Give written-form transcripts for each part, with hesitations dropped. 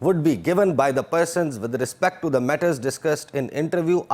would be given by the persons with respect to the matters discussed in interview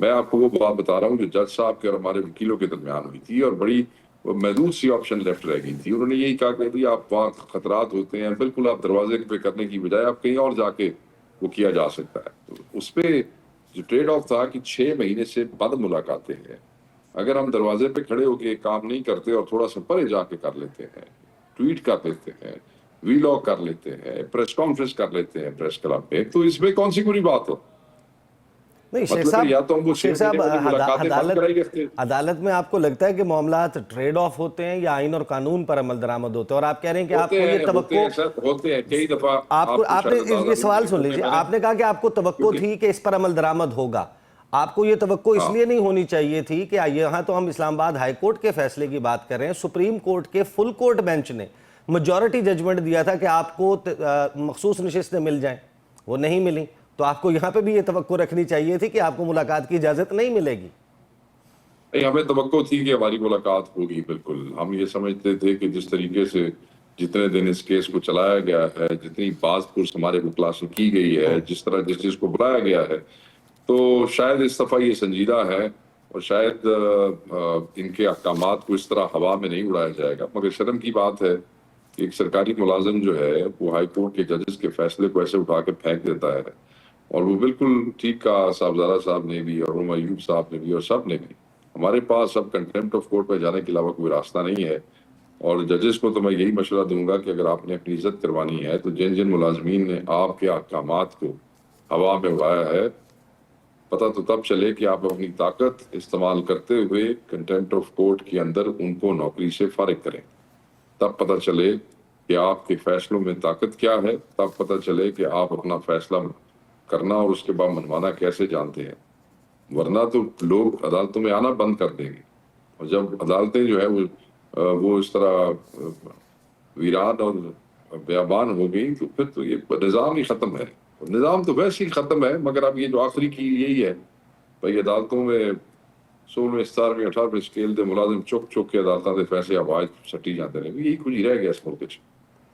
میں آپ کو وہ بات بتا رہا ہوں جو جج صاحب کے اور ہمارے وکیلوں کے درمیان ہوئی تھی، اور بڑی محدود سی آپشن لیفٹ رہ گئی تھی. انہوں نے یہی کہا کہ آپ وہاں خطرات ہوتے ہیں، بالکل آپ دروازے پہ کرنے کی بجائے آپ کہیں اور جا کے وہ کیا جا سکتا ہے. اس پہ جو ٹریڈ آف تھا کہ 6 مہینے سے بند ملاقاتیں ہیں، اگر ہم دروازے پہ کھڑے ہو کے کام نہیں کرتے اور تھوڑا سا پرے جا کے کر لیتے ہیں، ٹویٹ کر لیتے ہیں، وی لاگ کر لیتے ہیں، پریس کانفرنس کر لیتے ہیں پریس کلب میں، تو اس میں کون سی بری بات ہو؟ نہیں شیخ مطلب صاحب، یا تو ہم وہ 6 شیخ صاحب مہینے والی ملاقاتیں بند کرائی رکھتے ہیں. عدالت میں آپ کو لگتا ہے کہ معاملات ٹریڈ آف ہوتے ہیں یا آئین اور قانون پر عمل درآمد ہوتے ہیں؟ اور آپ کہہ رہے ہیں کہ آپ کو یہ توقع، ہوتے ہیں کئی دفعہ. آپ نے شاید یہ اندازہ سوال نہیں سن ہوتے. لیجیے، میں نے آپ نے کہا کہ آپ کو توقع تھی کہ اس پر عمل درآمد ہوگا. آپ کو یہ توقع اس لیے نہیں ہونی چاہیے تھی کہ یہاں تو ہم اسلام آباد ہائی کورٹ کے فیصلے کی بات کر رہے ہیں، سپریم کورٹ کے فل کورٹ بینچ نے میجورٹی ججمنٹ دیا تھا کہ آپ کو مخصوص نشستیں مل جائیں، وہ نہیں ملی. تو آپ کو یہاں پہ بھی یہ توقع رکھنی چاہیے تھی کہ آپ کو ملاقات کی اجازت نہیں ملے گی. نہیں، ہمیں توقع تھی کہ ہماری ملاقات ہوگی. بالکل ہم یہ سمجھتے تھے کہ جس طریقے سے جتنے دن اس کیس کو چلایا گیا ہے، جتنی بات پرس ہمارے وکلا سے کی گئی ہے، جس طرح جس چیز کو بلایا گیا ہے، تو شاید اس دفعہ یہ سنجیدہ ہے اور شاید ان کے احکامات کو اس طرح ہوا میں نہیں اڑایا جائے گا. مگر شرم کی بات ہے کہ ایک سرکاری ملازم جو ہے وہ ہائی کورٹ کے ججز کے فیصلے کو ایسے اٹھا کے پھینک دیتا ہے. اور وہ بالکل ٹھیک کہا صاحبزادہ صاحب نے بھی اور عمر ایوب صاحب نے بھی اور سب نے بھی. ہمارے پاس اب کنٹمپٹ آف کورٹ پہ جانے کے علاوہ کوئی راستہ نہیں ہے. اور ججز کو تو میں یہی مشورہ دوں گا کہ اگر آپ نے اپنی عزت کروانی ہے تو جن جن ملازمین نے آپ کے احکامات کو ہوا میں اڑایا ہے، پتہ تو تب چلے کہ آپ اپنی طاقت استعمال کرتے ہوئے کنٹمپٹ آف کورٹ کے اندر ان کو نوکری سے فارغ کریں. تب پتہ چلے کہ آپ کے فیصلوں میں طاقت کیا ہے، تب پتہ چلے کہ آپ اپنا فیصلہ کرنا اور اس کے بعد منوانا کیسے جانتے ہیں. ورنہ تو لوگ عدالتوں میں آنا بند کر دیں گے، اور جب عدالتیں جو ہے وہ اس طرح ویران اور بیابان ہو گئی تو پھر تو یہ نظام ہی ختم ہے. نظام تو ویسے ہی ختم ہے، مگر اب یہ جو آخری کی یہی ہے بھائی، عدالتوں میں 16ویں 17ویں 18ویں اسکیل دے ملازم چک چک کے عدالتوں دے فیصلے آواز سٹی جاتے رہے. یہی کچھ ہی رہ گیا اس ملک میں.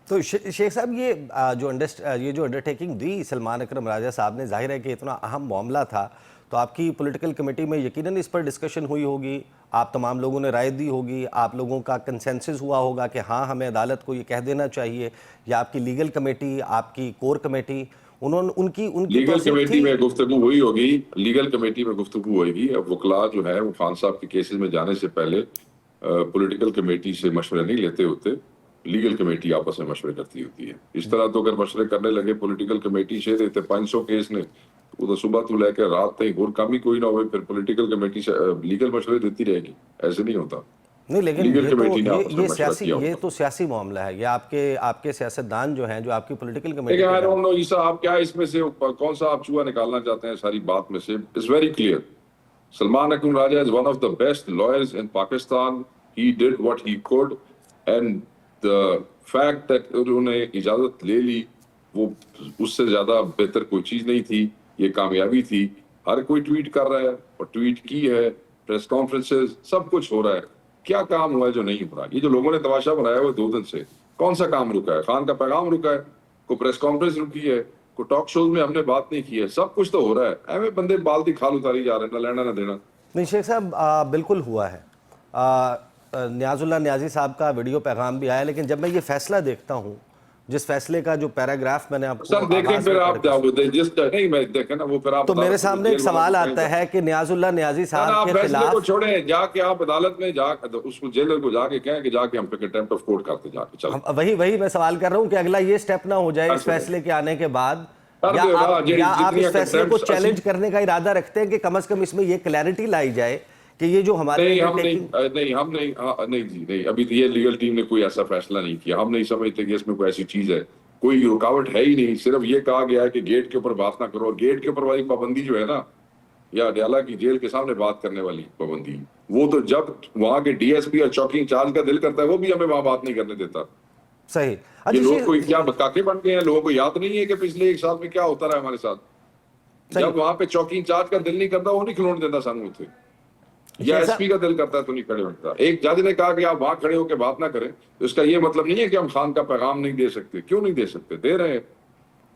تو شیخ صاحب، یہ جو انڈرٹیکنگ دی سلمان اکرم راجہ صاحب نے، ظاہر ہے کہ اتنا اہم معاملہ تھا تو آپ کی پولیٹیکل کمیٹی میں یقیناً اس پر ڈسکشن ہوئی ہوگی، آپ تمام لوگوں نے رائے دی ہوگی، آپ لوگوں کا کنسنسس ہوا ہوگا کہ ہاں ہمیں عدالت کو یہ کہہ دینا چاہیے، یا آپ کی لیگل کمیٹی، آپ کی کور کمیٹی، ان کی لیگل توثیق کمیٹی تھی؟ میں گفتگو ہوئی ہوگی، لیگل کمیٹی میں گفتگو ہوئے گی. اب وکلا جو ہے وہ خان صاحب کے کیسز میں جانے سے پہلے پولیٹیکل کمیٹی سے مشورے نہیں لیتے ہوتے، لیگل کمیٹی آپس میں مشورے کرتی ہوتی ہے. اس طرح تو اگر مشورے کرنے لگے پولیٹیکل کمیٹی سے دیتے 500 کیس نے، وہ تو صبح تو لے کے رات تک اور کام ہی کوئی نہ ہوئے، پھر پولیٹیکل کمیٹی سے لیگل مشورے دیتی رہے گی. ایسے نہیں ہوتا. نہیں، لیکن لیگل کمیٹی نے آپس میں مشورہ کیا یہ ہوتا. تو سیاسی معاملہ ہے. یہ آپ کے سیاستدان جو ہیں، جو آپ کی پولیٹیکل کمیٹی لیکن کے I don't know عیسیٰ، آپ کیا اس میں سے کون سا آپ چوہا نکالنا چاہتے ہیں ساری بات میں سے؟ It's very clear. Salman Akram Raja is one of the best lawyers in Pakistan. He did what he could, and the fact that انہوں نے اجازت لے لی وہ اس سے زیادہ بہتر کوئی چیز نہیں تھی. یہ کامیابی تھی. ہر کوئی ٹویٹ کر رہا ہے اور ٹویٹ کی ہے، پریس کانفرنسز سب کچھ ہو رہا ہے. کیا کام ہوا ہے جو نہیں ہو رہا؟ یہ جو لوگوں نے تماشا بنایا ہوا 2 دن سے، کون سا کام رکا ہے؟ خان کا پیغام رکا ہے، کوئی پریس کانفرنس رکی ہے، کوئی ٹاک شوز میں ہم نے بات نہیں کی ہے. سب کچھ تو ہو رہا ہے. ایویں بندے بالتی کھال اتاری جا رہے ہیں، نہ لینا نہ دینا. نہیں شیخ صاحب، بالکل ہوا ہے. نیاز اللہ نیازی صاحب کا ویڈیو پیغام بھی آیا، لیکن جب میں یہ فیصلہ دیکھتا ہوں، جس فیصلے کا جو پیراگراف میں نے آپ کو سر دیکھیں آغاز پھر میں آپ پڑھ کے، نہیں میں دیکھیں نا وہ پھر آپ تو میرے عدالت میں سامنے ایک جیل والوں کو سوال کہیں آتا ہے کہ نیاز اللہ نیازی نا صاحب آپ کے فیصلے کو خلاف، چھوڑیں، جا کے آپ عدالت میں جا اس کو جیلر کو جا کے کہیں کہ جا کے ہم پہ کنٹمپٹ آف کورٹ کرتے جا کے چلیں. وہی میں سوال کر رہا ہوں کہ اگلا یہ سٹیپ نہ ہو جائے اس فیصلے کے آنے کے بعد، کر دے نا یا آپ جتنی اس فیصلے کو کنٹمپٹ چیلنج کرنے کا ارادہ رکھتے ہیں کہ کم از کم اس میں یہ کلیئرٹی لائی جائے کہ یہ جو ہمارے ہم نہیں جی نہیں، ابھی یہ لیگل ٹیم نے کوئی ایسا فیصلہ نہیں کیا. ہم نہیں سمجھتے کہ اس میں کوئی ایسی چیز ہے، کوئی رکاوٹ ہے ہی نہیں. صرف یہ کہا گیا ہے کہ گیٹ کے اوپر بات نہ کرو، اور گیٹ کے اوپر والی پابندی جو ہے نا، یا اڈیالہ کی جیل کے سامنے بات کرنے والی پابندی، وہ تو جب وہاں کے ڈی ایس پی اور چوکی انچارج کا دل کرتا ہے وہ بھی ہمیں وہاں بات نہیں کرنے دیتا. صحیح. یہ لوگ کوئی کیا کاکے بن گئے ہیں؟ لوگوں کو یاد نہیں ہے کہ پچھلے 1 سال میں کیا ہوتا رہا ہمارے ساتھ؟ جب وہاں پہ چوکی انچارج کا دل نہیں کرتا وہ نہیں کھلونے دیتا سامنے تھے، یا ایس پی کا دل کرتا ہے تو نہیں کھڑے ہوتا. ایک جج نے کہا کہ آپ وہاں کھڑے ہو کے بات نہ کریں، تو اس کا یہ مطلب نہیں ہے کہ ہم خان کا پیغام نہیں دے سکتے. کیوں نہیں دے سکتے؟ دے رہے ہیں.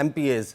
MPAs,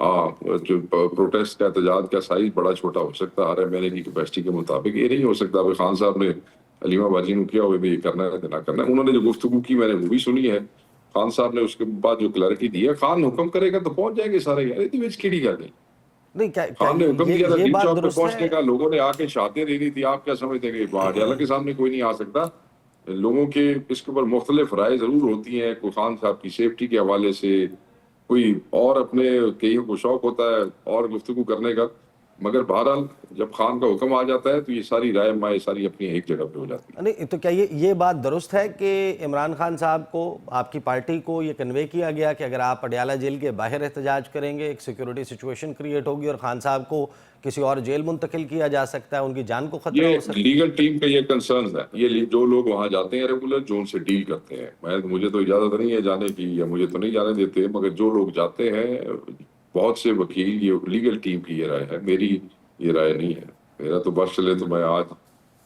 جو پروٹیسٹ کا احتجاج کا سائز بڑا چھوٹا ہو سکتا ہے ہر مہینے کی کیپیسٹی کے مطابق. یہ نہیں ہو سکتا کہ خان صاحب نے علیمہ باجی نے کیا ہوئے بھی یہ کرنا ہے نہ کرنا ہے. انہوں نے جو گفتگو کی میں نے وہ بھی سنی ہے. خان صاحب نے اس کے بعد جو کلیئرٹی دی ہے, خان حکم کرے گا تو پہنچ جائیں گے سارے. یار اتنی وچ کیڑی گل ہے. نہیں خان نے حکم دیا تھا یہ ڈیپ بات چوک پہ درست پہنچنے ہے. کا, لوگوں نے آ کے شہادتیں دے دی تھی. آپ کیا سمجھتے ہیں کہ اللہ کے سامنے کوئی نہیں آ سکتا؟ لوگوں کے اس کے اوپر مختلف رائے ضرور ہوتی ہیں. کوئی خان صاحب کی سیفٹی کے حوالے سے, کوئی اور اپنے کئیوں کو شوق ہوتا ہے اور گفتگو کرنے کا. مگر بہرحال جب خان کا حکم آ جاتا ہے تو یہ ساری رائے مائے ساری اپنی ایک جگہ پہ ہو جاتی ہے. نہیں تو کیا یہ بات درست ہے کہ عمران خان صاحب کو, آپ کی پارٹی کو یہ کنوے کیا گیا کہ اگر آپ پٹیالہ جیل کے باہر احتجاج کریں گے ایک سیکیورٹی سچویشن کریٹ ہوگی اور خان صاحب کو کسی اور جیل منتقل کیا جا سکتا ہے, ان کی جان کو خطرہ ہو یہ سکتا ہے؟ لیگل ٹیم کا یہ کنسرنز ہے. یہ جو لوگ وہاں جاتے ہیں ریگولر, جو ان سے ڈیل کرتے ہیں, مجھے تو اجازت نہیں ہے جانے کی یا مجھے تو نہیں جانے دیتے, مگر جو لوگ جاتے ہیں بہت سے وکیل, یہ لیگل ٹیم کی یہ رائے ہے, میری یہ رائے نہیں ہے. میرا تو بس چلے تو میں آج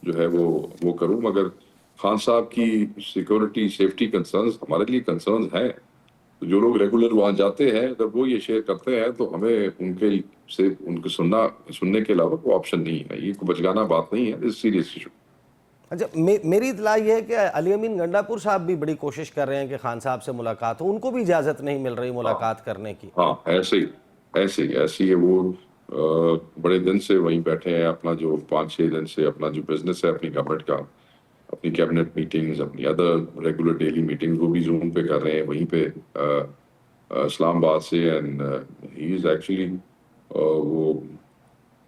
جو ہے وہ کروں, مگر خان صاحب کی سیکورٹی سیفٹی کنسرنز ہمارے لیے کنسرنز ہیں. تو جو لوگ ریگولر وہاں جاتے ہیں اگر وہ یہ شیئر کرتے ہیں تو ہمیں ان کے سے ان کو سننے کے علاوہ کوئی آپشن نہیں ہے. یہ کوئی بچگانا بات نہیں ہے, سیریس ایشو. اچھا, میری اطلاع یہ ہے کہ علی امین گنڈا پور صاحب بھی بڑی کوشش کر رہے ہیں کہ خان صاحب سے ملاقات ہو, ان کو بھی اجازت نہیں مل رہی ملاقات کرنے کی. ہاں ایسے ہی ہے. وہ بڑے دن سے وہیں بیٹھے ہیں, اپنا جو 5-6 دن سے اپنا جو بزنس ہے اپنی گورنمنٹ کا, اپنی کیبنٹ میٹنگز, اپنی ادر ریگولر ڈیلی میٹنگز وہ بھی زوم پہ کر رہے ہیں وہیں پہ اسلام آباد سے. اینڈ ہی از ایکچولی وہ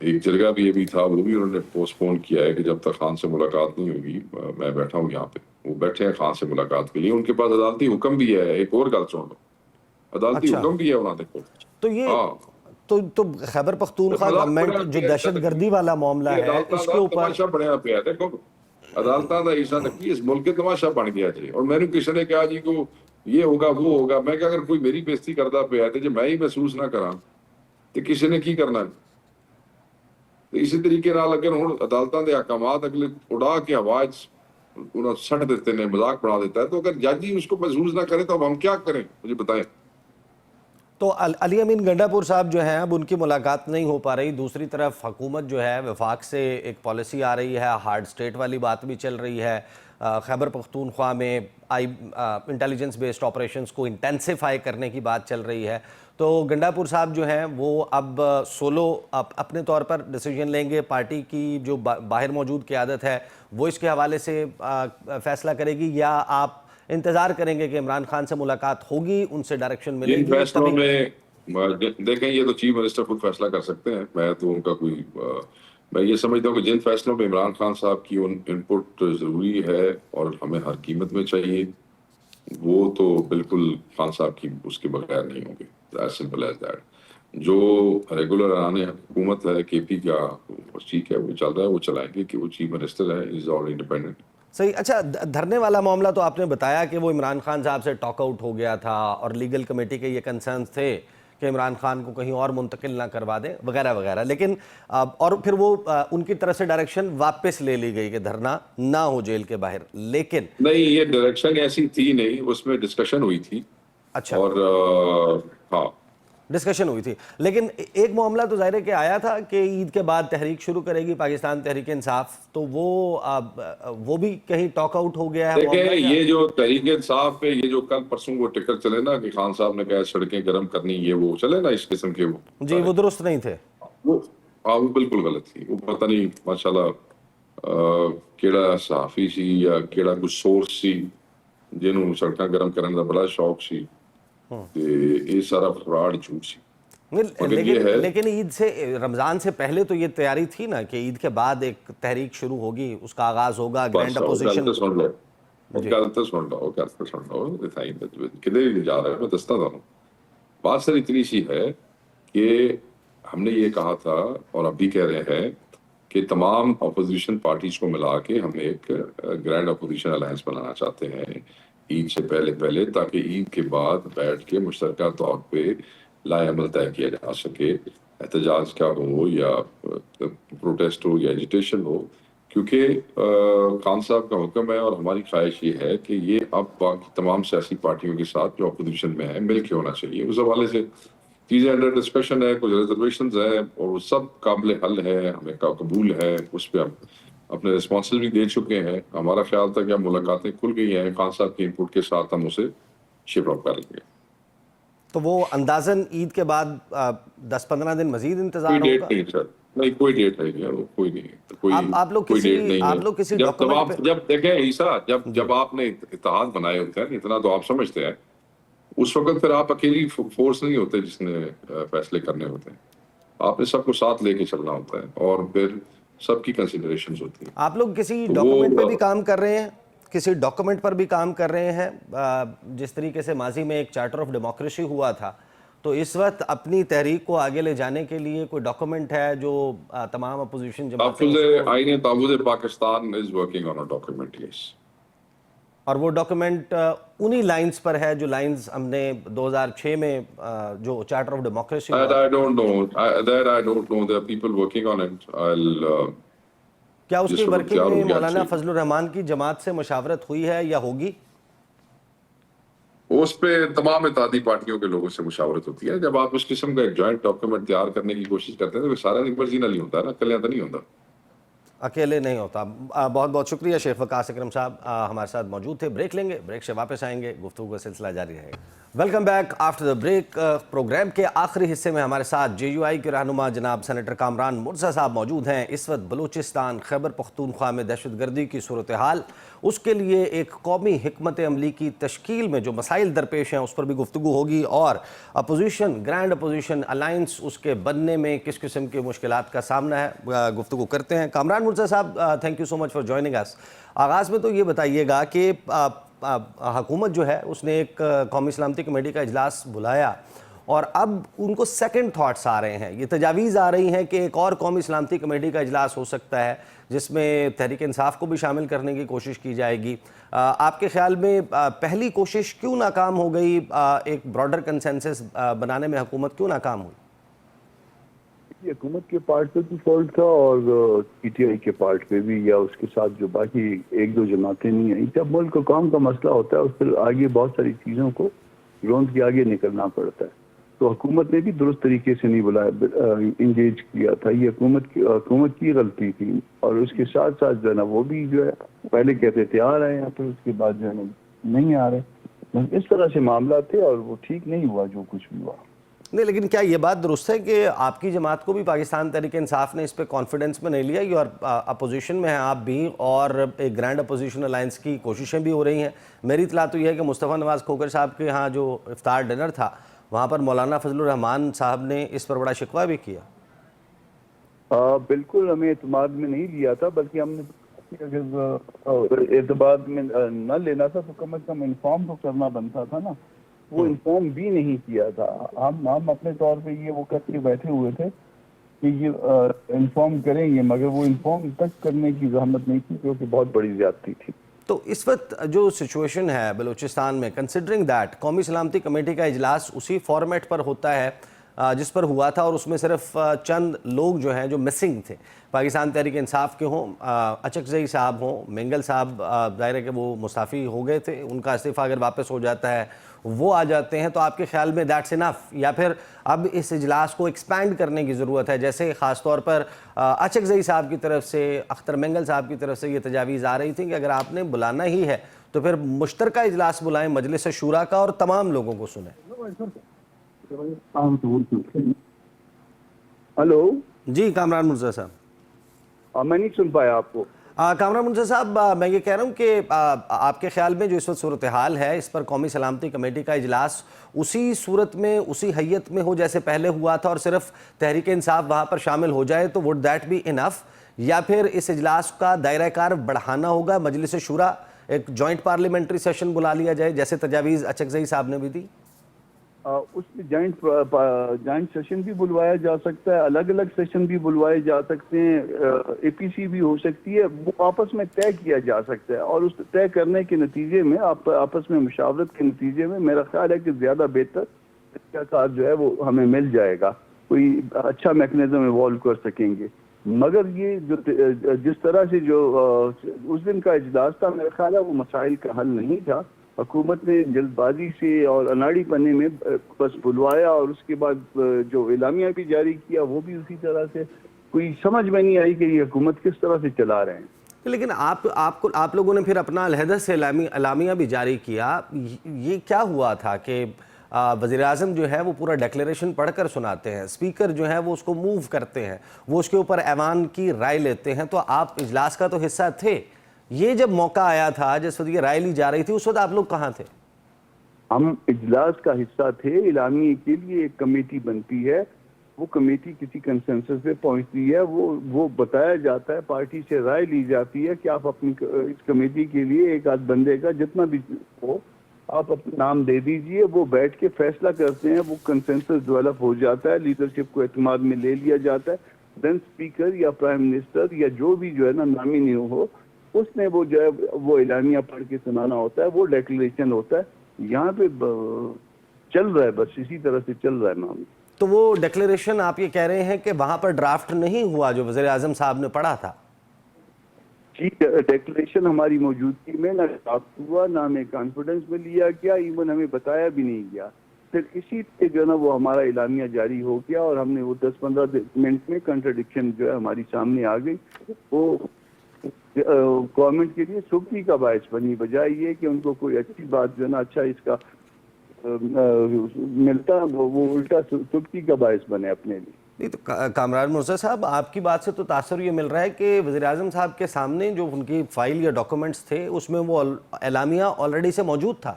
ایک جرگہ بھی یہ بھی تھا وہ بھی انہوں نے پوسٹ پون کیا ہے کہ جب تک خان سے ملاقات نہیں ہوگی. میں بیٹھا ہوں یہاں پہ, وہ بیٹھے ہیں خان سے ملاقات کے لیے. ان کے پاس عدالتی حکم بھی ہے. ایک اور گل سن لو, عدالتی اچھا, حکم بھی ہے انہوں نے. تو یہ تو خیبر پختونخوا گورنمنٹ جو دہشت گردی والا معاملہ ہے اس کے اوپر تماشا بنیا پیا. دیکھو عدالتاں دا عیسیٰ نقی اس ملک کے تماشا بن گیا جی. اور میں نے کسی نے کہا جی کو یہ ہوگا وہ ہوگا, میں کہ اگر کوئی میری بےزتی کردہ پیا ہے جو میں ہی محسوس نہ کراں تو کسی نے کی کرنا ہے. تو اسی طریقے نال اگر ہوں عدالتاں دے احکامات اگلے اڑا کے ہوا انہوں سٹ دیتے ہیں, مذاق بنا دیتا ہے, تو اگر جج ہی اس کو محسوس نہ کرے تو اب ہم کیا کریں, مجھے بتائیں. تو علی امین گنڈا پور صاحب جو ہیں اب ان کی ملاقات نہیں ہو پا رہی. دوسری طرف حکومت جو ہے وفاق سے ایک پالیسی آ رہی ہے, ہارڈ سٹیٹ والی بات بھی چل رہی ہے. خیبر پختونخوا میں انٹیلیجنس بیسڈ آپریشنز کو انٹینسیفائی کرنے کی بات چل رہی ہے. تو گنڈا پور صاحب جو ہیں وہ اب سولو اپنے طور پر ڈیسیجن لیں گے, پارٹی کی جو باہر موجود قیادت ہے وہ اس کے حوالے سے فیصلہ کرے گی, یا آپ انتظار کریں گے کہ عمران خان سے ملاقات ہوگی, ان سے ڈائریکشن ملے جن گی فیصلوں تبھی؟ میں دیکھیں یہ تو چیف منسٹر خود فیصلہ کر سکتے ہیں. میں تو ان کا کوئی میں یہ سمجھتا ہوں کہ جن فیصلوں میں عمران خان صاحب کی ان پٹ ضروری ہے اور ہمیں ہر قیمت میں چاہیے, وہ تو بالکل خان صاحب کی اس کے بغیر نہیں ہوں گے. As simple as that. جو ریگولر آنے حکومت ہے کے پی کا, ٹھیک ہے وہ چل رہا ہے, وہ چلائیں گے کہ وہ چیف منسٹر ہے, از آل انڈیپینڈنٹ. صحیح. اچھا, دھرنے والا معاملہ تو آپ نے بتایا کہ وہ عمران خان صاحب سے ٹاک آؤٹ ہو گیا تھا اور لیگل کمیٹی کے یہ کنسرنز تھے کہ عمران خان کو کہیں اور منتقل نہ کروا دیں وغیرہ وغیرہ, لیکن اور پھر وہ ان کی طرف سے ڈائریکشن واپس لے لی گئی کہ دھرنا نہ ہو جیل کے باہر. لیکن نہیں, یہ ڈائریکشن ایسی تھی نہیں, اس میں ڈسکشن ہوئی تھی. اچھا, اور ہاں ڈسکشن ہوئی تھی, لیکن ایک معاملہ تو ظاہر ہے کہ آیا تھا کہ عید کے بعد تحریک شروع کرے گی پاکستان تحریک انصاف, تو وہ بھی کہیں ٹاک آؤٹ ہو گیا ہے معاملہ. دیکھیں یہ جو تحریک انصاف پہ یہ جو کل پرسوں وہ ٹکر چلے نا کہ خان صاحب نے کہا سڑکیں گرم کرنی, یہ وہ چلے نا اس قسم کے, جی وہ درست نہیں تھے. وہ بالکل غلط تھی. وہ پتہ نہیں ماشاءاللہ کیڑا صحافی سی یا کیڑا کوئی سورس سی جنہوں سڑکاں گرم کرنے کا بڑا شوق سی, یہ سارا فراڈ جھوٹ سی. لیکن عید سے رمضان سے پہلے تو یہ تیاری تھی نا کہ عید کے بعد ایک تحریک شروع ہوگی, اس کا آغاز ہوگا, گرینڈ اپوزیشن. گل تو سن لو کدھر نہیں جا رہا ہے, میں دستا تھا. بات سر اتنی سی ہے کہ ہم نے یہ کہا تھا اور اب بھی کہہ رہے ہیں کہ تمام اپوزیشن پارٹیز کو ملا کے ہم ایک گرینڈ اپوزیشن الائنس بنانا چاہتے ہیں عید سے پہلے, تاکہ عید کے بعد بیٹھ کے مشترکہ طور پہ لائے عمل طے کیا جا سکے, احتجاج کا ہو یا پروٹیسٹ ہو یا ایجیٹیشن ہو. کیونکہ خان صاحب کا حکم ہے اور ہماری خواہش یہ ہے کہ یہ اب باقی تمام سیاسی پارٹیوں کے ساتھ جو اپوزیشن میں ہے مل کے ہونا چاہیے. اس حوالے سے چیزیں انڈر ڈسکشن ہے، کچھ ریزرویشنز ہیں اور وہ سب قابل حل ہے، ہمیں قبول ہے، اس پہ ہم اپنے رسپانسز بھی دے چکے ہیں. ہمارا خیال تھا کہ اب ملاقاتیں کھل گئی ہیں، خان صاحب کی انپٹ کے ساتھ ہم اسے شپ اپ کر لیں گے. تو وہ اندازاً عید کے بعد 10-15 دن مزید کوئی انتظار ڈیٹ ہوگا؟ نہیں سر، نہیں کوئی ڈیٹ نہیں ہے، وہ کوئی نہیں ہے، آپ لوگ کوئی ڈیٹ نہیں آپ لوگ کسی ہے. ڈاکومنٹ پہ جب دیکھیں عیسیٰ، جب آپ نے اتحاد بنائے ہوتے ہیں اتنا تو آپ سمجھتے ہیں، اس وقت پھر آپ اکیلی فورس نہیں ہوتے جس نے فیصلے کرنے ہوتے ہیں. آپ نے سب کو ساتھ لے کے چلنا ہوتا ہے اور پھر سب کی کنسیڈریشنز ہوتی ہیں. آپ لوگ کسی تو ڈاکومنٹ پہ وہ بھی کام کر رہے ہیں، کسی ڈاکومنٹ پر بھی کام کر رہے ہیں؟ جس طریقے سے ماضی میں ایک چارٹر آف ڈیموکریسی ہوا تھا، تو اس وقت اپنی تحریک کو آگے لے جانے کے لیے کوئی ڈاکومنٹ ہے جو تمام اپوزیشن جماعتیں تحفظ اس کو، آئین تحفظ Pakistan is working on a document. Yes. اور وہ ڈاکومنٹ انہی لائنز پر ہے جو لائنز ہم نے 2006 میں جو چارٹر آف ڈیموکریسی ہوا That تھا؟ I don't know. I don't know. There are people working on it. I'll کیا اس کی جس وقت ورکنگ تیار میں ہو گیا مولانا اچھی. فضل الرحمان کی جماعت سے مشاورت ہوئی ہے یا ہوگی؟ اس پہ تمام اتحادی پارٹیوں کے لوگوں سے مشاورت ہوتی ہے. جب آپ اس قسم کا ایک جوائنٹ ڈاکیومنٹ تیار کرنے کی کوشش کرتے ہیں تو سارا ایک مرضی نہیں ہوتا نا، کلیاں تو نہیں ہوتا. اکیلے نہیں ہوتا. بہت بہت شکریہ. شیخ وقاص اکرم صاحب ہمارے ساتھ موجود تھے. بریک لیں گے، بریک سے واپس آئیں گے، گفتگو کا سلسلہ جاری رہے گا. Welcome back after the break. Programme کے آخری حصے میں ہمارے ساتھ جے یو آئی کے رہنما جناب سینیٹر کامران مرزا صاحب موجود ہیں. اس وقت بلوچستان خیبر پختونخوا میں دہشت گردی کی صورتحال، اس کے لیے ایک قومی حکمت عملی کی تشکیل میں جو مسائل درپیش ہیں اس پر بھی گفتگو ہوگی، اور اپوزیشن، گرینڈ اپوزیشن الائنس اس کے بننے میں کس قسم کی مشکلات کا سامنا ہے. گفتگو کرتے ہیں. کامران مرزا صاحب، thank you so much for joining us. آغاز میں تو یہ بتائیے گا کہ حکومت جو ہے اس نے ایک قومی سلامتی کمیٹی کا اجلاس بلایا، اور اب ان کو سیکنڈ تھاٹس آ رہے ہیں، یہ تجاویز آ رہی ہیں کہ ایک اور قومی سلامتی کمیٹی کا اجلاس ہو سکتا ہے جس میں تحریک انصاف کو بھی شامل کرنے کی کوشش کی جائے گی. آپ کے خیال میں پہلی کوشش کیوں ناکام ہو گئی؟ ایک براڈر کنسنسس بنانے میں حکومت کیوں ناکام ہوئی؟ حکومت کے پارٹ پہ بھی فالٹ تھا اور پی ٹی آئی کے پارٹ پہ بھی، یا اس کے ساتھ جو باقی ایک دو جماعتیں نہیں آئیں. جب ملک کو کام کا مسئلہ ہوتا ہے اس پھر آگے بہت ساری چیزوں کو روند کے آگے نکلنا پڑتا ہے. تو حکومت نے بھی درست طریقے سے نہیں بلایا، انگیج کیا تھا. یہ حکومت کی غلطی تھی. اور اس کے ساتھ ساتھ جو ہے نا وہ بھی جو ہے پہلے کہتے تھے آ رہے ہیں، پھر اس کے بعد جو ہے نا نہیں آ رہے. اس طرح سے معاملات تھے اور وہ ٹھیک نہیں ہوا جو کچھ بھی ہوا. نہیں، لیکن کیا یہ بات درست ہے کہ آپ کی جماعت کو بھی پاکستان تحریک انصاف نے اس پہ کانفیڈنس میں نہیں لیا؟ یو اپوزیشن میں ہیں آپ بھی، اور ایک گرینڈ اپوزیشن الائنس کی کوششیں بھی ہو رہی ہیں. میری اطلاع تو یہ ہے کہ مصطفیٰ نواز کھوکر صاحب کے ہاں جو افطار ڈنر تھا وہاں پر مولانا فضل الرحمان صاحب نے اس پر بڑا شکوہ بھی کیا. بالکل ہمیں اعتماد میں نہیں لیا تھا، بلکہ ہم نے اگر اعتماد میں نہ لینا تھا تو کم از کم انفارم تو کرنا بنتا تھا نا. وہ انفارم بھی نہیں کیا تھا. ہم اپنے طور پہ یہ وہ کر کے بیٹھے ہوئے تھے کہ یہ انفارم کریں گے، مگر وہ انفارم تک کرنے کی زحمت نہیں تھی کیونکہ بہت بڑی زیادتی تھی. تو اس وقت جو سچویشن ہے بلوچستان میں، کنسیڈرنگ دیٹ قومی سلامتی کمیٹی کا اجلاس اسی فارمیٹ پر ہوتا ہے جس پر ہوا تھا، اور اس میں صرف چند لوگ جو ہیں جو مسنگ تھے پاکستان تحریک انصاف کے ہوں، اچکزئی صاحب ہوں، مینگل صاحب ظاہر ہے کہ وہ مستعفی ہو گئے تھے، ان کا استعفیٰ اگر واپس ہو جاتا ہے وہ آ جاتے ہیں، تو آپ کے خیال میں دیٹس انف، یا پھر اب اس اجلاس کو ایکسپینڈ کرنے کی ضرورت ہے؟ جیسے خاص طور پر اچکزئی صاحب کی طرف سے، اختر مینگل صاحب کی طرف سے یہ تجاویز آ رہی تھیں کہ اگر آپ نے بلانا ہی ہے تو پھر مشترکہ اجلاس بلائیں مجلس شورا کا اور تمام لوگوں کو سنیں. ہلو جی کامران مرزا صاحب. میں نہیں سن پایا آپ کو. کامران مرزا صاحب، میں یہ کہہ رہا ہوں کہ آپ کے خیال میں جو اس وقت صورتحال ہے اس پر قومی سلامتی کمیٹی کا اجلاس اسی صورت میں، اسی حیت میں ہو جیسے پہلے ہوا تھا، اور صرف تحریک انصاف وہاں پر شامل ہو جائے تو وڈ دیٹ بی انف، یا پھر اس اجلاس کا دائرہ کار بڑھانا ہوگا، مجلس شورا ایک جوائنٹ پارلیمنٹری سیشن بلا لیا جائے جیسے تجاویز اچکزئی صاحب نے بھی دی؟ اس میں جوائنٹ سیشن بھی بلوایا جا سکتا ہے، الگ الگ سیشن بھی بلوائے جا سکتے ہیں، اے پی سی بھی ہو سکتی ہے. وہ آپس میں طے کیا جا سکتا ہے، اور اس طے کرنے کے نتیجے میں آپس میں مشاورت کے نتیجے میں میرا خیال ہے کہ زیادہ بہتر طریقہ جو ہے وہ ہمیں مل جائے گا، کوئی اچھا میکنزم ایوالو کر سکیں گے. مگر یہ جو جس طرح سے جو اس دن کا اجلاس تھا، میرا خیال ہے وہ مسائل کا حل نہیں تھا. حکومت نے جلد بازی سے اور اناڑی پنے میں بس بلوایا اور اس کے بعد جو اعلامیہ بھی جاری کیا وہ بھی اسی طرح سے. کوئی سمجھ میں نہیں آئی کہ یہ حکومت کس طرح سے چلا رہے ہیں. لیکن آپ لوگوں نے پھر اپنا علیحدہ سے اعلامیہ بھی جاری کیا. یہ کیا ہوا تھا کہ وزیر اعظم جو ہے وہ پورا ڈیکلیریشن پڑھ کر سناتے ہیں, اسپیکر جو ہے وہ اس کو موو کرتے ہیں, وہ اس کے اوپر ایوان کی رائے لیتے ہیں, تو آپ اجلاس کا تو حصہ تھے. یہ جب موقع آیا تھا جس وقت یہ رائے لی جا رہی تھی اس وقت آپ لوگ کہاں تھے؟ ہم اجلاس کا حصہ تھے. اعلامیہ کے لیے ایک کمیٹی بنتی ہے, وہ کمیٹی کسی کنسنسس پہ پہنچتی ہے, وہ بتایا جاتا ہے, پارٹی سے رائے لی جاتی ہے کہ آپ اپنی اس کمیٹی کے لیے ایک آدھ بندے کا جتنا بھی ہو آپ اپنا نام دے دیجئے. وہ بیٹھ کے فیصلہ کرتے ہیں, وہ کنسنسس ڈیولپ ہو جاتا ہے, لیڈرشپ کو اعتماد میں لے لیا جاتا ہے. دین اسپیکر یا پرائم منسٹر یا جو بھی جو ہے نا نامینی ہو, اس نے وہ جو ہے وہ اعلامیہ پڑھ کے سنانا ہوتا ہے, وہ ڈیکلیریشن ہوتا ہے. یہاں پہ چل رہا ہے, بس اسی طرح سے چل رہا ہے معاملہ. تو وہ ڈیکلیریشن آپ یہ کہہ رہے ہیں کہ وہاں پر ڈرافٹ نہیں ہوا جو وزیر اعظم صاحب نے پڑھا تھا؟ جی, ڈیکلیریشن ہماری موجودگی میں نہ ڈرافٹ ہوا, نہ ہمیں کانفیڈنس میں لیا گیا, ایون ہمیں بتایا بھی نہیں گیا. پھر اسی پہ جو ہے نا وہ ہمارا اعلامیہ جاری ہو گیا اور ہم نے وہ 10-15 منٹ میں کنٹرڈکشن جو ہے ہماری سامنے آ گئی. وہ گورنمنٹ کے لیے سختی کا باعث بنی, بجائے یہ کہ ان کو کوئی اچھی بات جو ہے نا اچھا اس کا ملتا, وہ الٹا سختی کا باعث بنے اپنے لیے. نہیں تو کامران مرزا صاحب, آپ کی بات سے تو تاثر یہ مل رہا ہے کہ وزیر اعظم صاحب کے سامنے جو ان کی فائل یا ڈاکومنٹس تھے اس میں وہ اعلامیہ آلریڈی سے موجود تھا.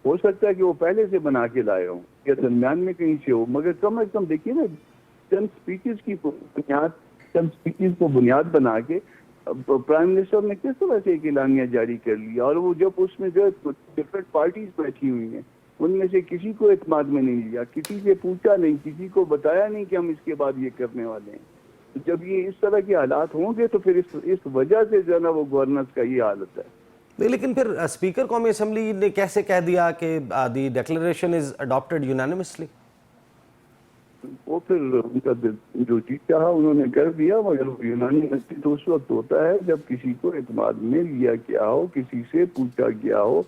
ہو سکتا ہے کہ وہ پہلے سے بنا کے لائے ہوں یا درمیان میں کہیں سے ہو, مگر کم از کم دیکھیے نا چند اسپیچز کو بنیاد بنا کے پرائم منسٹر نے کس طرح سے ایک اعلامیہ جاری کر لیا. اور وہ جب اس میں جو ہے ڈفرینٹ پارٹیز بیٹھی ہوئی ہیں, ان میں سے کسی کو اعتماد میں نہیں لیا, کسی سے پوچھا نہیں, کسی کو بتایا نہیں کہ ہم اس کے بعد یہ کرنے والے ہیں. جب یہ اس طرح کے حالات ہوں گے تو پھر اس وجہ سے جو ہے نا وہ گورننس کا یہ حالت ہے. لیکن پھر اسپیکر قومی اسمبلی نے کیسے کہہ دیا کہ دی ڈیکلیریشن از اڈاپٹڈ یونانیمسلی؟ وہ پھر ان کا جو چیز چاہا انہوں نے کر دیا, مگر یونانیمسلی تو اس وقت ہوتا ہے جب کسی کو اعتماد میں لیا گیا ہو, کسی سے پوچھا گیا ہو,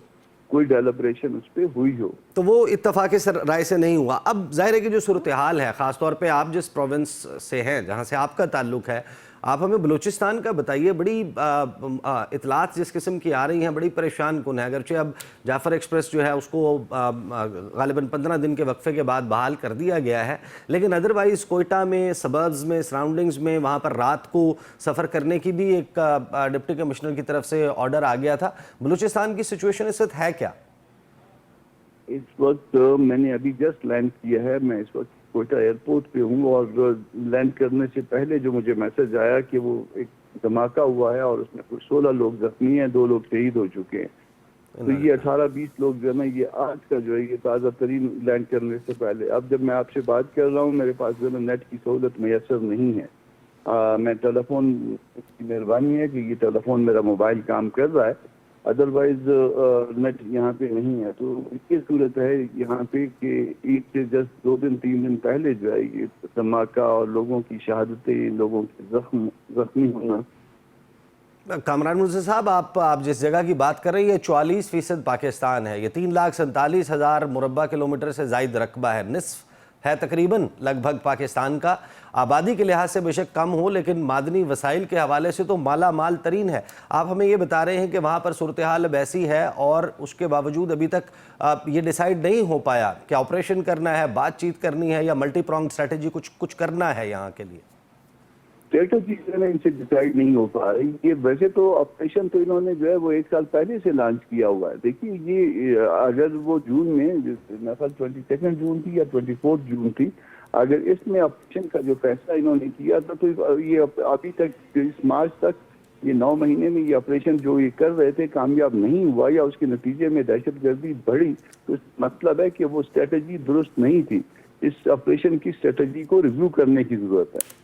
کوئی ڈیلیبریشن اس پہ ہوئی ہو. تو وہ اتفاق رائے سے نہیں ہوا. اب ظاہر ہے کہ جو صورتحال ہے, خاص طور پہ آپ جس پروونس سے ہیں جہاں سے آپ کا تعلق ہے, آپ ہمیں بلوچستان کا بتائیے. بڑی اطلاعات جس قسم کی آ رہی ہیں بڑی پریشان کن ہے. اگرچہ اب جعفر ایکسپریس جو ہے اس کو غالباً 15 دن کے وقفے کے بعد بحال کر دیا گیا ہے, لیکن ادروائز کوئٹہ میں, سبربز میں, سراؤنڈنگز میں وہاں پر رات کو سفر کرنے کی بھی ایک ڈپٹی کمشنر کی طرف سے آرڈر آ گیا تھا. بلوچستان کی سچویشن اس وقت ہے کیا؟ اس وقت میں نے ابھی جسٹ لینڈ کیا ہے, میں اس وقت کوئٹہ ایئرپورٹ پہ ہوں, اور لینڈ کرنے سے پہلے جو مجھے میسج آیا کہ وہ ایک دھماکہ ہوا ہے اور اس میں کچھ 16 لوگ زخمی ہیں, 2 لوگ شہید ہو چکے ہیں. تو یہ 18-20 لوگ جو ہے نا یہ آج کا جو ہے یہ تازہ ترین لینڈ کرنے سے پہلے. اب جب میں آپ سے بات کر رہا ہوں میرے پاس جو ہے نیٹ کی سہولت میسر نہیں ہے. میں ٹیلیفون کی مہربانی ہے کہ یہ ٹیلیفون میرا موبائل کام کر رہا ہے, ادروائز نیٹ یہاں پہ نہیں ہے. تو یہ صورت ہے یہاں پہ کہ عید سے جسٹ 2-3 دن پہلے جو ہے یہ دھماکہ اور لوگوں کی شہادتیں, لوگوں کے زخمی ہونا. کامران مرزا صاحب, آپ جس جگہ کی بات کر رہے ہیں یہ 44% پاکستان ہے. یہ 3,47,000 مربع کلومیٹر سے زائد رقبہ ہے, نصف ہے تقریباً لگ بھگ پاکستان کا. آبادی کے لحاظ سے بے شک کم ہو لیکن معدنی وسائل کے حوالے سے تو مالا مال ترین ہے. آپ ہمیں یہ بتا رہے ہیں کہ وہاں پر صورتحال اب ایسی ہے اور اس کے باوجود ابھی تک یہ ڈیسائیڈ نہیں ہو پایا کہ آپریشن کرنا ہے, بات چیت کرنی ہے, یا ملٹی پرونگ اسٹریٹجی کچھ کرنا ہے یہاں کے لیے. اسٹریٹجی جو ہے ان سے ڈیسائیڈ نہیں ہو پا رہی. یہ ویسے تو آپریشن تو انہوں نے جو ہے وہ 1 سال پہلے سے لانچ کیا ہوا ہے. دیکھیے یہ اگر وہ جون میں 22 جون تھی یا 24 جون تھی, اگر اس میں آپریشن کا جو فیصلہ انہوں نے کیا تھا تو یہ ابھی تک اس مارچ تک یہ 9 مہینے میں یہ آپریشن جو یہ کر رہے تھے کامیاب نہیں ہوا, یا اس کے نتیجے میں دہشت گردی بڑھی, تو مطلب ہے کہ وہ اسٹریٹجی درست نہیں تھی. اس آپریشن کی اسٹریٹجی کو ریویو کرنے کی ضرورت ہے.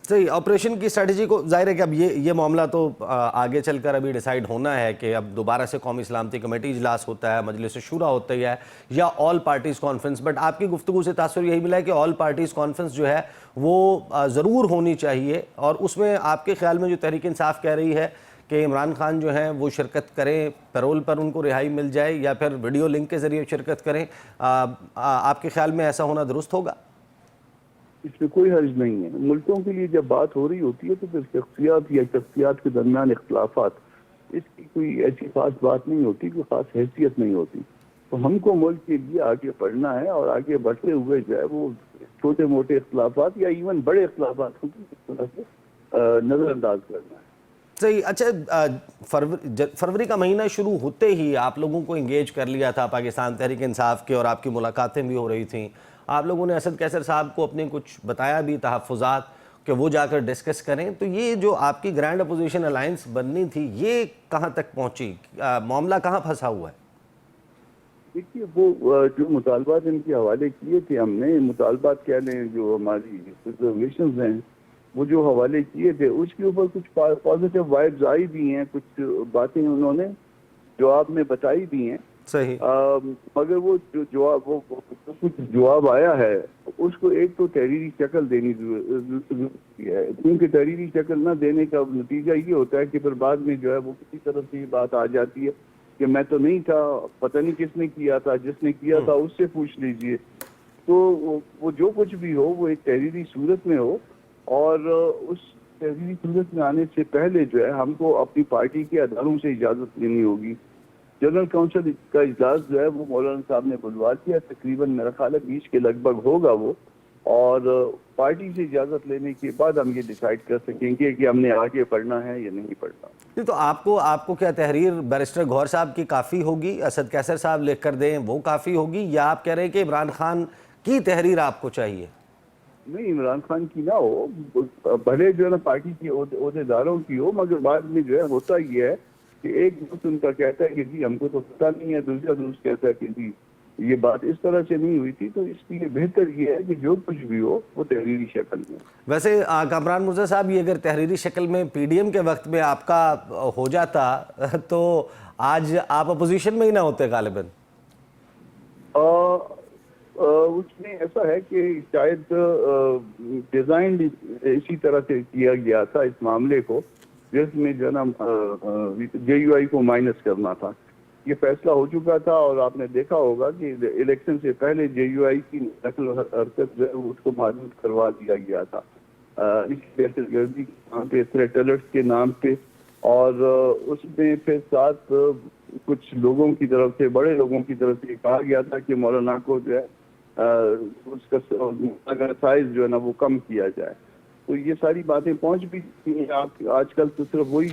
صحیح, آپریشن کی اسٹریٹجی کو ظاہر ہے کہ اب یہ معاملہ تو آگے چل کر ابھی ڈیسائیڈ ہونا ہے کہ اب دوبارہ سے قومی سلامتی کمیٹی اجلاس ہوتا ہے, مجلس شورا ہوتا ہے, یا آل پارٹیز کانفرنس. بٹ آپ کی گفتگو سے تاثر یہی ملا ہے کہ آل پارٹیز کانفرنس جو ہے وہ ضرور ہونی چاہیے, اور اس میں آپ کے خیال میں جو تحریک انصاف کہہ رہی ہے کہ عمران خان جو ہیں وہ شرکت کریں، پیرول پر ان کو رہائی مل جائے، یا پھر ویڈیو لنک کے ذریعے شرکت کریں؟ آپ کے خیال میں ایسا ہونا درست ہوگا؟ اس میں کوئی حرج نہیں ہے. ملکوں کے لیے جب بات ہو رہی ہوتی ہے تو پھر شخصیات یا شخصیات کے درمیان اختلافات، اس کی کوئی ایسی خاص بات نہیں ہوتی، کوئی خاص حیثیت نہیں ہوتی. تو ہم کو ملک کے لیے آگے بڑھنا ہے، اور آگے بڑھتے ہوئے جو ہے وہ چھوٹے موٹے اختلافات یا ایون بڑے اختلافات کو اس طرح سے نظر انداز کرنا ہے. صحیح. اچھا، فروری کا مہینہ شروع ہوتے ہی آپ لوگوں کو انگیج کر لیا تھا پاکستان تحریک انصاف کے، اور آپ کی ملاقاتیں بھی ہو رہی تھیں. آپ لوگوں نے اسد کیسر صاحب کو اپنے کچھ بتایا بھی تحفظات کہ وہ جا کر ڈسکس کریں. تو یہ جو آپ کی گرینڈ اپوزیشن الائنس بننی تھی، یہ کہاں تک پہنچی؟ معاملہ کہاں پھنسا ہوا ہے؟ دیکھیے، وہ جو مطالبات ان کے حوالے کیے تھے ہم نے، مطالبات کہہ لیں جو ہماری ریزرویشنز ہیں وہ جو حوالے کیے تھے، اس کے اوپر کچھ پازیٹیو وائبز آئی بھی ہیں، کچھ باتیں انہوں نے جواب میں بتائی بھی ہیں. صحیح. مگر وہ جو جواب، وہ کچھ جواب آیا ہے اس کو ایک تو تحریری شکل دینی ضروری ہے، کیونکہ تحریری شکل نہ دینے کا نتیجہ یہ ہوتا ہے کہ پھر بعد میں جو ہے وہ کسی طرح سے یہ بات آ جاتی ہے کہ میں تو نہیں تھا، پتہ نہیں کس نے کیا تھا، جس نے کیا تھا اس سے پوچھ لیجئے. تو وہ جو کچھ بھی ہو وہ ایک تحریری صورت میں ہو، اور اس تحریری صورت میں آنے سے پہلے جو ہے ہم کو اپنی پارٹی کے اداروں سے اجازت لینی ہوگی. جنرل کونسل کا اجلاس جو ہے وہ مولانا صاحب نے بلوا دیا، تقریباً میرا خیال ہے 20 کے لگ بھگ ہوگا وہ، اور پارٹی سے اجازت لینے کے بعد ہم یہ ڈیسائیڈ کر سکیں گے کہ ہم نے آگے پڑھنا ہے یا نہیں پڑھنا. تو آپ کو کیا تحریر بیرسٹر گوہر صاحب کی کافی ہوگی، اسد کیسر صاحب لکھ کر دیں وہ کافی ہوگی، یا آپ کہہ رہے ہیں کہ عمران خان کی تحریر آپ کو چاہیے؟ نہیں، عمران خان کی نہ ہو، بھلے جو ہے نا پارٹی کی عہدیداروں کی ہو، مگر بعد میں جو ہے ہوتا یہ ہے کہ ایک دوست ان کا کہتا ہے کہ جی ہم کو تو پتہ نہیں ہے، دوسرا دوست کہتا ہے کہ جی یہ بات اس طرح سے نہیں ہوئی تھی. تو اس لیے بہتر یہ ہے کہ جو کچھ بھی ہو وہ تحریری شکل میں. ویسے کامران مرزا صاحب، یہ اگر تحریری شکل میں پی ڈی ایم کے وقت میں آپ کا ہو جاتا تو آج آپ اپوزیشن میں ہی نہ ہوتے غالباً. اس میں ایسا ہے کہ شاید ڈیزائن اسی طرح سے کیا گیا تھا اس معاملے کو، جس میں جو ہے نا جے یو آئی کو مائنس کرنا تھا. یہ فیصلہ ہو چکا تھا، اور آپ نے دیکھا ہوگا کہ الیکشن سے پہلے جے یو آئی کی نقل و حرکت جو ہے اس کو محدود کروا دیا گیا تھا دہشت گردی کے نام پہ، تھریٹ الرٹس کے نام پہ. اور اس میں پھر ساتھ کچھ لوگوں کی طرف سے، بڑے لوگوں کی طرف سے کہا گیا تھا کہ مولانا کو جو ہے اس کا سائز جو ہے نا وہ کم کیا جائے. تو یہ ساری باتیں پہنچ بھی ہیں. آج کل تو صرف وہی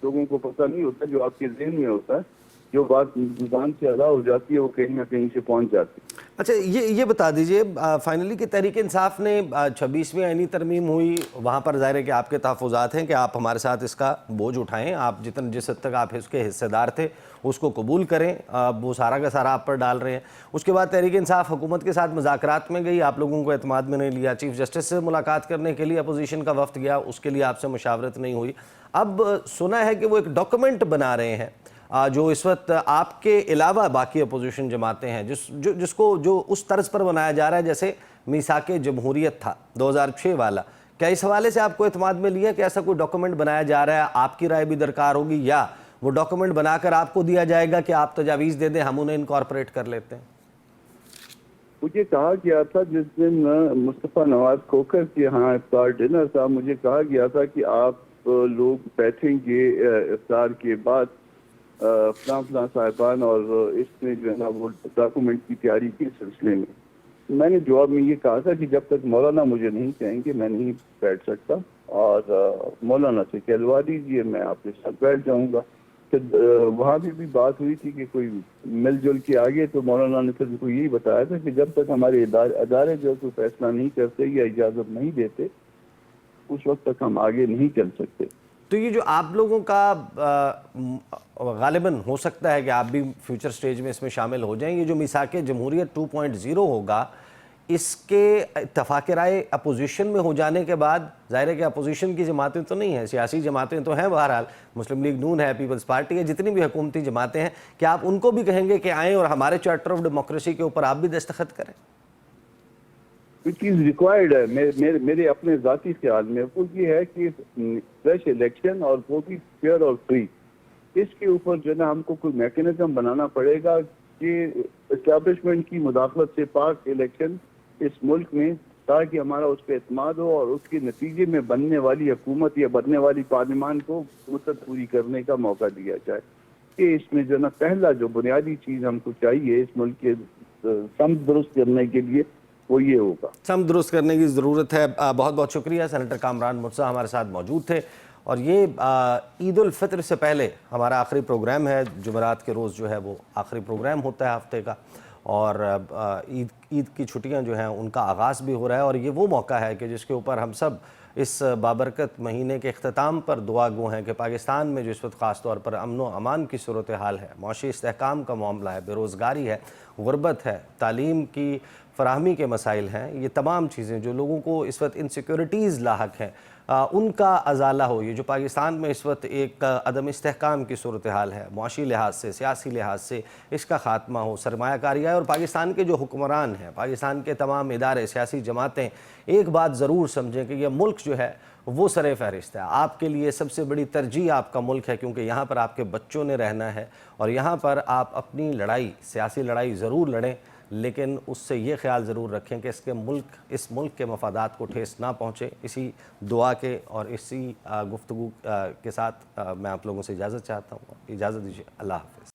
لوگوں کو پتہ نہیں ہوتا جو آپ کے ذہن میں ہوتا ہے، جو بات زبان سے ادا ہو جاتی ہے وہ کہیں نہ کہیں سے پہنچ جاتی ہے. اچھا، یہ بتا دیجئے، فائنلی کہ تحریک انصاف نے 26ویں آئینی ترمیم ہوئی، وہاں پر ظاہر ہے کہ آپ کے تحفظات ہیں کہ آپ ہمارے ساتھ اس کا بوجھ اٹھائیں، آپ جس حد تک آپ اس کے حصے دار تھے اس کو قبول کریں، وہ سارا کا سارا آپ پر ڈال رہے ہیں. اس کے بعد تحریک انصاف حکومت کے ساتھ مذاکرات میں گئی، آپ لوگوں کو اعتماد میں نہیں لیا. چیف جسٹس سے ملاقات کرنے کے لیے اپوزیشن کا وفد گیا، اس کے لیے آپ سے مشاورت نہیں ہوئی. اب سنا ہے کہ وہ ایک ڈاکومنٹ بنا رہے ہیں جو اس وقت آپ کے علاوہ باقی اپوزیشن جماعتیں ہیں، جس کو جو اس طرز پر بنایا جا رہا ہے جیسے میثاق جمہوریت تھا 2006 والا. کیا اس حوالے سے آپ کو اعتماد میں لیا کہ ایسا کوئی ڈاکومنٹ بنایا جا رہا ہے؟ آپ کی رائے بھی درکار ہوگی، یا وہ ڈاکومنٹ بنا کر آپ کو دیا جائے گا کہ آپ تجاویز دے دیں، ہم انہیں انکارپوریٹ کر لیتے ہیں؟ مجھے کہا گیا تھا جس دن مصطفیٰ نواز کھوکھر کے ہاں افطار ڈنر تھا، مجھے کہا گیا تھا کہ آپ لوگ بیٹھیں گے افطار کے بعد فلاں صاحبان، اور اس میں جو ہے نا وہ ڈاکومنٹ کی تیاری کے سلسلے میں. میں نے جواب میں یہ کہا تھا کہ جب تک مولانا مجھے نہیں کہیں گے میں نہیں بیٹھ سکتا، اور مولانا سے کہلوا دیجیے میں آپ کے ساتھ بیٹھ جاؤں گا. پھر وہاں بھی بات ہوئی تھی کہ کوئی مل جل کے آگے، تو مولانا نے پھر کو یہی بتایا تھا کہ جب تک ہمارے ادارے جو کوئی فیصلہ نہیں کرتے یا اجازت نہیں دیتے اس وقت تک ہم آگے نہیں چل سکتے. تو یہ جو آپ لوگوں کا غالباً ہو سکتا ہے کہ آپ بھی فیوچر سٹیج میں اس میں شامل ہو جائیں، یہ جو میثاق جمہوریت 2.0 ہوگا، اس کے اتفاق رائے اپوزیشن میں ہو جانے کے بعد ظاہر ہے کہ اپوزیشن کی جماعتیں تو نہیں ہیں، سیاسی جماعتیں تو ہیں، بہرحال مسلم لیگ نون ہے، پیپلز پارٹی ہے، جتنی بھی حکومتی جماعتیں ہیں، کیا آپ ان کو بھی کہیں گے کہ آئیں اور ہمارے چارٹر آف ڈیموکریسی کے اوپر آپ بھی دستخط کریں؟ which is required ہے میرے اپنے ذاتی خیال میں، وہ یہ ہے کہ فریش الیکشن اور وہ بھی فیئر اور فری، اس کے اوپر جو ہے نا ہم کو کوئی میکینزم بنانا پڑے گا کہ اسٹیبلشمنٹ کی مداخلت سے پاک الیکشن اس ملک میں، تاکہ ہمارا اس پہ اعتماد ہو اور اس کے نتیجے میں بننے والی حکومت یا بننے والی پارلیمان کو مدت پوری کرنے کا موقع دیا جائے. کہ اس میں جو نا پہلا جو بنیادی چیز ہم کو چاہیے اس ملک کے سمت درست کرنے کے لیے وہ یہ ہوگا. سمت درست کرنے کی ضرورت ہے. بہت بہت شکریہ. سینیٹر کامران مرتضیٰ ہمارے ساتھ موجود تھے، اور یہ عید الفطر سے پہلے ہمارا آخری پروگرام ہے. جمعرات کے روز جو ہے وہ آخری پروگرام ہوتا ہے ہفتے کا، اور عید کی چھٹیاں جو ہیں ان کا آغاز بھی ہو رہا ہے، اور یہ وہ موقع ہے کہ جس کے اوپر ہم سب اس بابرکت مہینے کے اختتام پر دعا گو ہیں کہ پاکستان میں جو اس وقت خاص طور پر امن و امان کی صورتحال ہے، معاشی استحکام کا معاملہ ہے، بے روزگاری ہے، غربت ہے، تعلیم کی فراہمی کے مسائل ہیں، یہ تمام چیزیں جو لوگوں کو اس وقت انسیکیورٹیز لاحق ہیں ان کا ازالہ ہو. یہ جو پاکستان میں اس وقت ایک عدم استحکام کی صورتحال ہے، معاشی لحاظ سے، سیاسی لحاظ سے، اس کا خاتمہ ہو، سرمایہ کاری آئے، اور پاکستان کے جو حکمران ہیں، پاکستان کے تمام ادارے، سیاسی جماعتیں ایک بات ضرور سمجھیں کہ یہ ملک جو ہے وہ سر فہرست ہے. آپ کے لیے سب سے بڑی ترجیح آپ کا ملک ہے، کیونکہ یہاں پر آپ کے بچوں نے رہنا ہے، اور یہاں پر آپ اپنی لڑائی، سیاسی لڑائی ضرور لڑیں، لیکن اس سے یہ خیال ضرور رکھیں کہ اس ملک کے مفادات کو ٹھیس نہ پہنچے. اسی دعا کے اور اسی گفتگو کے ساتھ میں آپ لوگوں سے اجازت چاہتا ہوں. اجازت دیجیے. اللہ حافظ.